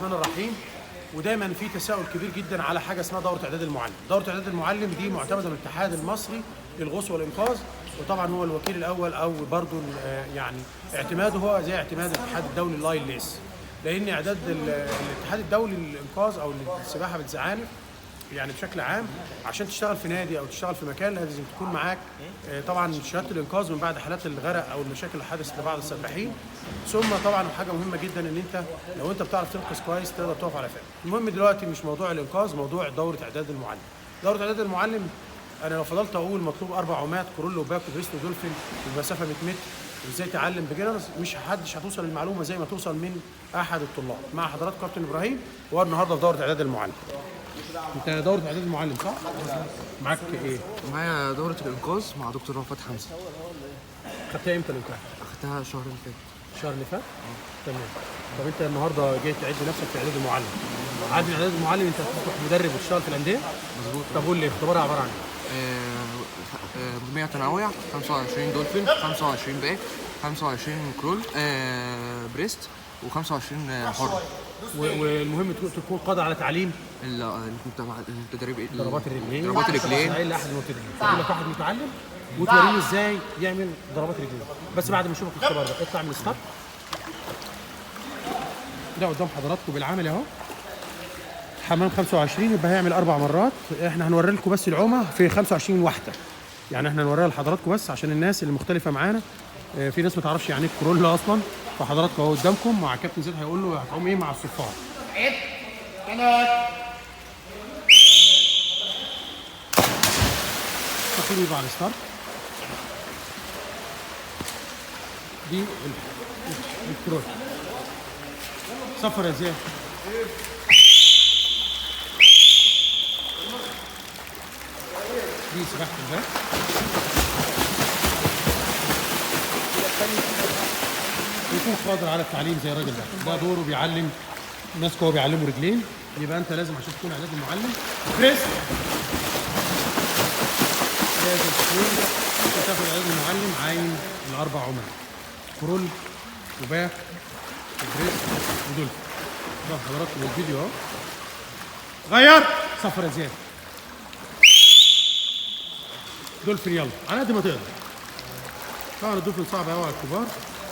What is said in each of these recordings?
الرحمن الرحيم. ودايما في تساؤل كبير جدا على حاجه اسمها دوره اعداد المعلم. دوره اعداد المعلم دي معتمده من الاتحاد المصري للغوص والانقاذ، وطبعا هو الوكيل الاول او برضه يعني اعتماده هو زي اعتماد الاتحاد الدولي للاي ال اس، لان اعداد الاتحاد الدولي للانقاذ او للسباحه بالزعانف يعني بشكل عام عشان تشتغل في نادي او تشتغل في مكان لازم تكون معاك طبعا شهاده الانقاذ من بعد حالات الغرق او المشاكل اللي حدثت لبعض السباحين. ثم طبعا حاجه مهمه جدا ان انت لو انت بتعرف تنقذ كويس تقدر تقف على فعل. المهم دلوقتي مش موضوع الانقاذ، موضوع دوره اعداد المعلم. دوره اعداد المعلم انا لو فضلت اقول مطلوب 4 عومات كرول وباك وبريست ودولفين بمسافه 100 متر وازاي تعلم بجنرز، مش حدش هتوصل للمعلومه زي ما توصل من احد الطلاب. مع حضراتكم كابتن ابراهيم وهو النهارده في دوره اعداد المعلم. انت دوره اعداد المعلم صح؟ معاك ايه؟ معايا دورة الإنقاذ مع دكتور رفعت حمزة. خدتها امتى الامتحان؟ أخدتها الشهر اللي فات. الشهر اللي فات؟ تمام. طب انت النهارده جاي تعد نفسك في اعداد المعلم. عادي اعداد المعلم انت هتروح مدرب وتشتغل في الانديه؟ مظبوط. طب قول لي اختبارها عباره عن ايه؟ 100 تنوع، 25 دولفين، 25 باك، 25 كرول، بريست، و25 حر. والمهم تكون قادر على تعليم التدريب ضربات الرجلين. ضربات الرجلين. ايه لاحد المبتدئين. تقول لك واحد متعلم وتوريني ازاي يعمل ضربات الرجلين، بس بعد ما نشوفك الاختبار ده اطلع من الستارت. ده قدام حضراتكم بالعمل اهو. حمام 25 يبقى هيعمل 4 مرات. احنا هنوري لكم بس العومه في 25 واحده، يعني احنا هنوريها لحضراتكم بس عشان الناس اللي مختلفه معانا. في ناس ما تعرفش يعني ايه كرول اصلا، فحضراتكم اهو قدامكم مع كابتن زيد هيقول له هتعوم ايه مع الصفار. عد كنات تقولوا يبقى على الستارت. دي الكرول. صفر يا زياد. دي سباحة الباك. يكون قادر على التعليم زي الراجل ده دوره بيعلم الناس. هو بيعلموا رجلين، يبقى انت لازم عشان تكون اعداد المعلم بريست لازم تكون عشان تاخد اعداد المعلم عاين الاربع عمال كرول وباك وبريست ودولفين. ده حضراتكم الفيديو اهو. غير صفر يا زياد. دولفين يلا على قد ما تقدر. طبعا الدولفين صعب قوي على الكبار،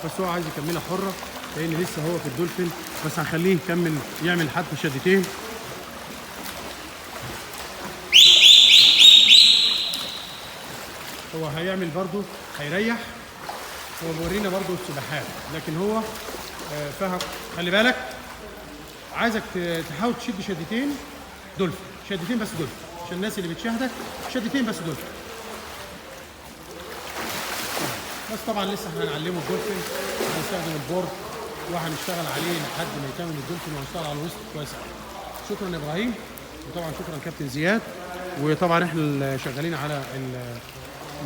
بس هو عايز يكملها حره لان لسه هو في الدولفين، بس هنخليه يكمل يعمل حتى شدتين. هو هيعمل برضو هيريح. هو بيورينا برضو السباحات لكن هو فهم. خلي بالك عايزك تحاول تشد شدتين دولفين، شدتين بس دولفين عشان الناس اللي بتشاهدك، شدتين بس دولفين. بس طبعا لسه احنا هنعلمه الدولفين، هنستخدم البورد وهنشتغل عليه لحد ما يكمل الدولفين وهنشتغل على الوسط كويس. شكرا يا ابراهيم، وطبعا شكرا كابتن زياد. وطبعا احنا شغالين على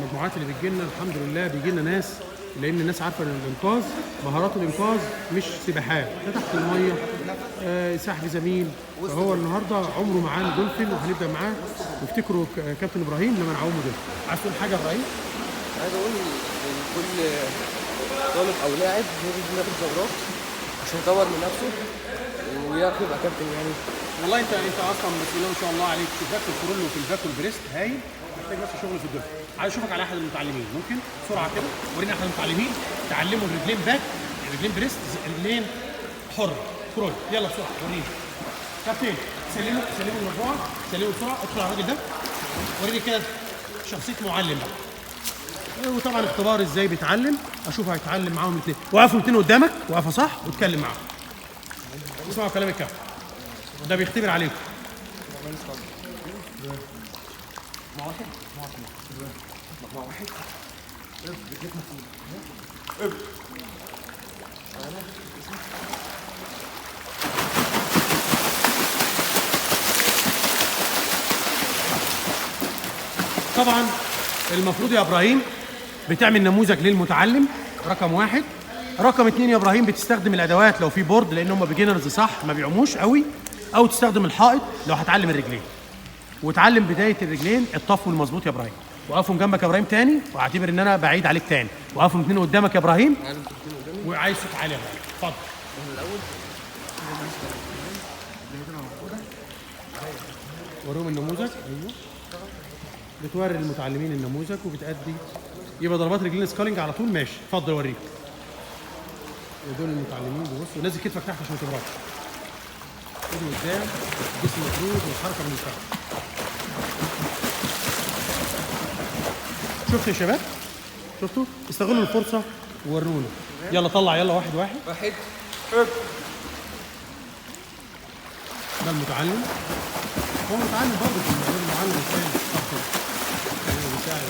المجموعات اللي بتجي لنا. الحمد لله بيجي لنا ناس، لان الناس عارفه ان الانقاذ مهارات الانقاذ مش سباحات، ده تحت الميه سحب زميل. فهو النهارده عمره معانا دولفين وهنبدا معاه. وافتكروا كابتن ابراهيم لما نعومه دولفين. عايز تقول حاجه يا ابراهيم؟ عايز أقول لكل طالب أو لاعب لازم ياخد دورات عشان يطور من نفسه ويعرف يبقى كابتن يعني. والله انت اصلا بسم الله ما شاء الله عليك في الباك والكرول وفي الباك والبريست هايل. محتاج بس شغل في الدولفين. عايز اشوفك على احد المتعلمين، ممكن بسرعه كده ورينا احد المتعلمين تعلموا الرجلين باك، الرجلين بريست، رجلين حره كرول. يلا بسرعه وريني كابتن. سلموا المجموعه، سلموا بسرعه. ادخل على الراجل ده وريني كده شخصيه معلم بقى. وطبعا اختبار ازاي بيتعلم، اشوف هيتعلم معاهم الاثنين. وقفوا الاثنين قدامك، وقفه صح واتكلم معاهم. اسمعوا كلام الكابتن، ده بيختبر عليكم. مع واحد طبعا المفروض يا ابراهيم بتعمل نموذج للمتعلم رقم 1. رقم 2 يا ابراهيم بتستخدم الادوات لو في بورد، لان هم بيجنرز صح ما بيعوموش قوي، او تستخدم الحائط لو هتعلم الرجلين. وتعلم بدايه الرجلين الطفو المظبوط يا ابراهيم. وقفهم جنبك يا ابراهيم تاني، واعتبر ان انا بعيد عليك تاني. وقفهم اثنين قدامك يا ابراهيم، وعايز صوت عالي يا ابراهيم. اتفضل. الاول وريهم النموذج. ايوه بتوري المتعلمين النموذج وبتأدي. يبقى ضربات رجلين سكالينج على طول. ماشي اتفضل وريك. دول المتعلمين بيبصوا. نزل كتفك تحت عشان ما تبرقش. ايدي قدام، جسم مفرود والحركه بالمساعده. شفتوا يا شباب؟ شفتوا؟ استغلوا الفرصه وورونا. يلا طلع يلا واحد. ده المتعلم. هو متعلم برضه، المعلم الثاني اكتر. بيساعد.